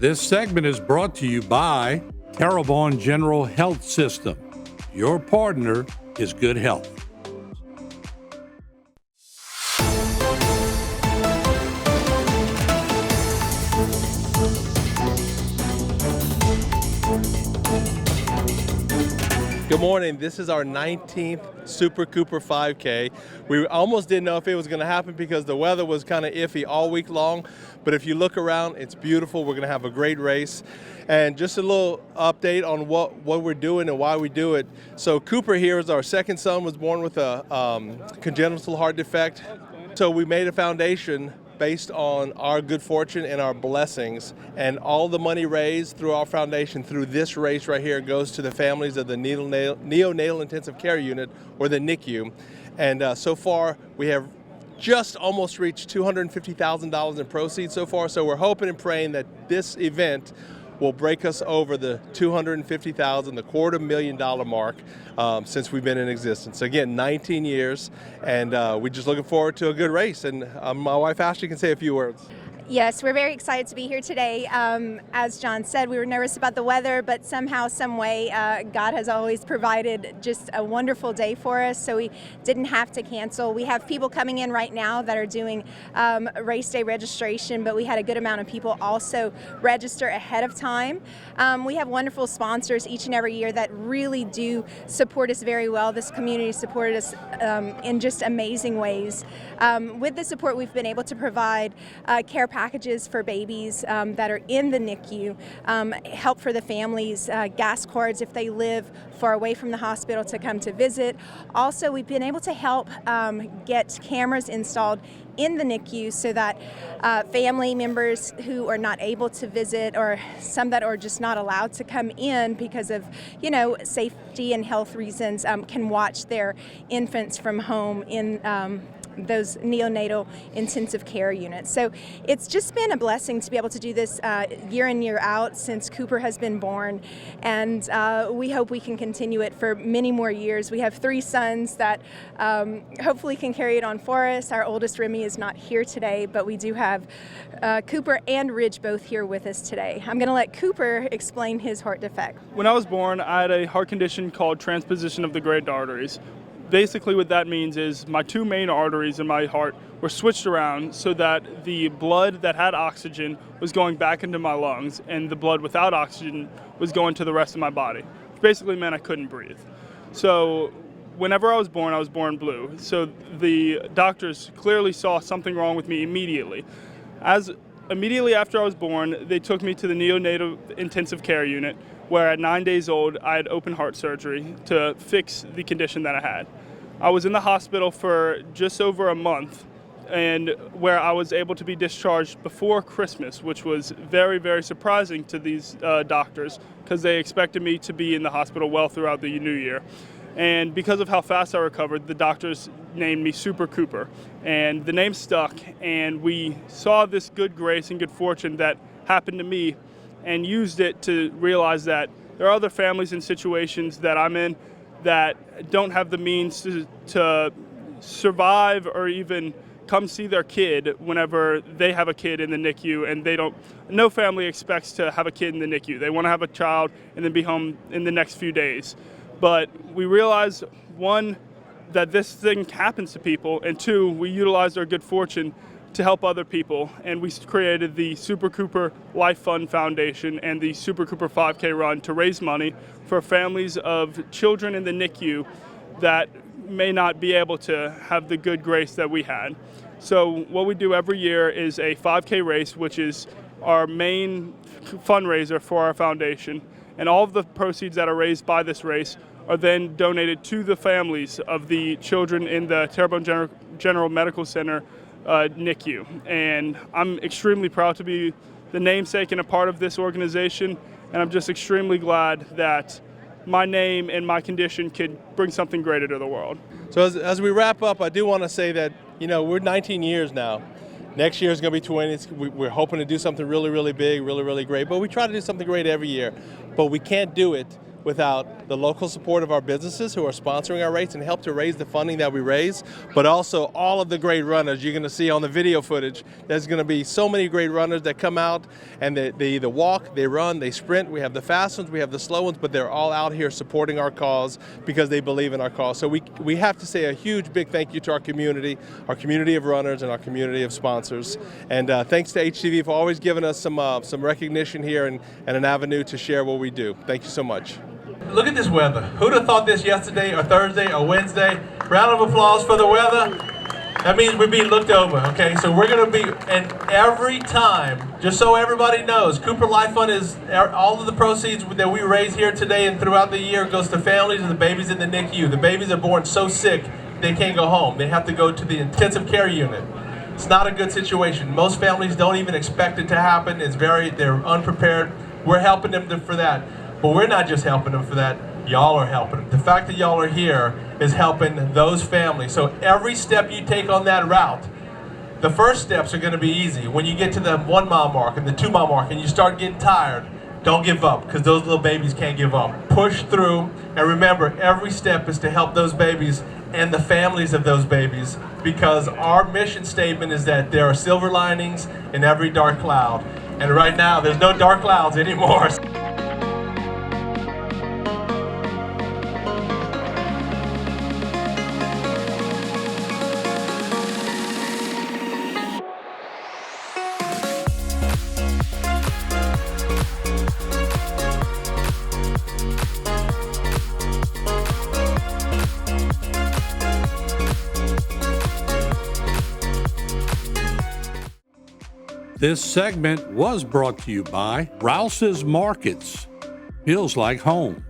This segment is brought to you by Terrebonne General Health System. Your partner is good health. Good morning. This is our 19th Super Cooper 5K. We almost didn't know if it was going to happen because the weather was kind of iffy all week long. But if you look around, it's beautiful. We're going to have a great race. And just a little update on what we're doing and why we do it. So Cooper here is our second son, was born with a congenital heart defect. So we made a foundation based on our good fortune and our blessings, and all the money raised through our foundation through this race right here goes to the families of the neonatal intensive care unit, or the NICU. And so far we have just almost reached $250,000 in proceeds so far, so we're hoping and praying that this event will break us over the $250,000, the $250,000 mark since we've been in existence. So again, 19 years, and we're just looking forward to a good race. And my wife Ashley can say a few words. Yes, we're very excited to be here today. As John said, we were nervous about the weather, but somehow, some way, God has always provided just a wonderful day for us, so we didn't have to cancel. We have people coming in right now that are doing race day registration, but we had a good amount of people also register ahead of time. We have wonderful sponsors each and every year that really do support us very well. This community supported us in just amazing ways. With the support, we've been able to provide care packages for babies that are in the NICU, help for the families, gas cards if they live far away from the hospital to come to visit. Also, we've been able to help get cameras installed in the NICU so that family members who are not able to visit, or some that are just not allowed to come in because of, safety and health reasons, can watch their infants from home in those neonatal intensive care units. So it's just been a blessing to be able to do this year in, year out since Cooper has been born, and we hope we can continue it for many more years. We have 3 sons that hopefully can carry it on for us. Our oldest, Remy, is not here today, but we do have Cooper and Ridge both here with us today. I'm going to let Cooper explain his heart defect. When I was born, I had a heart condition called transposition of the great arteries. Basically what that means is my 2 main arteries in my heart were switched around so that the blood that had oxygen was going back into my lungs and the blood without oxygen was going to the rest of my body, which basically meant I couldn't breathe. So whenever I was born blue. So the doctors clearly saw something wrong with me immediately. Immediately after I was born, they took me to the neonatal intensive care unit, where at 9 days old, I had open heart surgery to fix the condition that I had. I was in the hospital for just over a month, and where I was able to be discharged before Christmas, which was very, very surprising to these doctors, because they expected me to be in the hospital well throughout the new year. And because of how fast I recovered, the doctors named me Super Cooper, and the name stuck, and we saw this good grace and good fortune that happened to me and used it to realize that there are other families and situations that I'm in that don't have the means to survive or even come see their kid whenever they have a kid in the NICU, and no family expects to have a kid in the NICU. They want to have a child and then be home in the next few days. But we realize, 1, that this thing happens to people, and 2, we utilized our good fortune to help other people, and we created the Super Cooper Life Fund Foundation and the Super Cooper 5K Run to raise money for families of children in the NICU that may not be able to have the good grace that we had. So what we do every year is a 5K race, which is our main fundraiser for our foundation, and all of the proceeds that are raised by this race are then donated to the families of the children in the Terrebonne General Medical Center NICU. And I'm extremely proud to be the namesake and a part of this organization, and I'm just extremely glad that my name and my condition could bring something greater to the world. So as we wrap up, I do want to say that, we're 19 years now. Next year is going to be 20. We're hoping to do something really, really big, really, really great, but we try to do something great every year. But we can't do it without the local support of our businesses who are sponsoring our race and help to raise the funding that we raise, but also all of the great runners. You're going to see on the video footage, there's going to be so many great runners that come out and they either walk, they run, they sprint. We have the fast ones, we have the slow ones, but they're all out here supporting our cause because they believe in our cause. So we have to say a huge big thank you to our community of runners and our community of sponsors. And thanks to HTV for always giving us some recognition here and an avenue to share what we do. Thank you so much. Look at this weather. Who'd have thought this yesterday or Thursday or Wednesday? Round of applause for the weather. That means we're being looked over, okay? So we're going to be, and every time, just so everybody knows, Cooper Life Fund is, all of the proceeds that we raise here today and throughout the year goes to families of the babies in the NICU. The babies are born so sick, they can't go home. They have to go to the intensive care unit. It's not a good situation. Most families don't even expect it to happen. They're unprepared. We're helping them for that. But we're not just helping them for that. Y'all are helping them. The fact that y'all are here is helping those families. So every step you take on that route, the first steps are going to be easy. When you get to the 1 mile mark and the 2 mile mark and you start getting tired, don't give up, because those little babies can't give up. Push through, and remember, every step is to help those babies and the families of those babies, because our mission statement is that there are silver linings in every dark cloud. And right now, there's no dark clouds anymore. This segment was brought to you by Rouse's Markets. Feels like home.